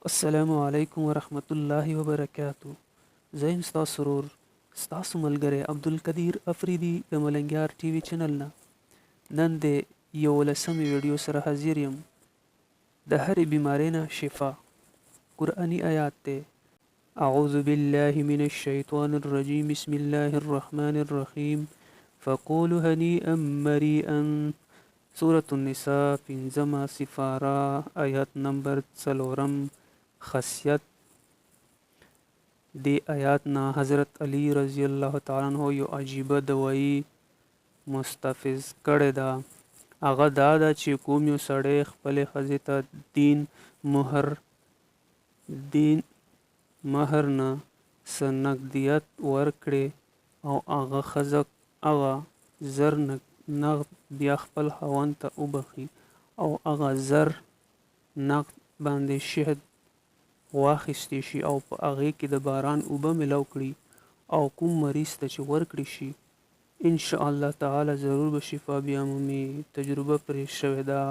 السلام علیکم ورحمت الله وبرکاتو. زه یم ستاسو ورور ستاسو ملګری عبدالقدیر افریدي د ملنګیار ټي وي چینل نه. نن د 11مې ویډیو سره حاضر یم. د هرې بیمارۍ نه شفا قرآني آیات دی. اعوذ بالله من الشیطان الرجیم بسم الله الرحمن الرحیم فقولوا هنیئا مریئا. سورة النساء 5 سپاره آیات نمبر 4. خاصیت دی آیات نا حضرت علی رضی الله تعالی عنہ یو عجیبه دوایی مستفز کړی دا. هغه دا ده چې کوم یو سړی خپلې ښځې ته مهر نه څه نقدیت ورکړي او هغه ښځه هغه زر نقد بیا خپل خاوند ته وبخي او هغه زر نقد باندې شهد واخیستی شي او په هغې کې د باران اوبه ملو کړي او کوم مریض ته چې ورکړي شي ان شاء الله تعالی ضرور به شفا بیا مومي. تجربه پرې شوې ده.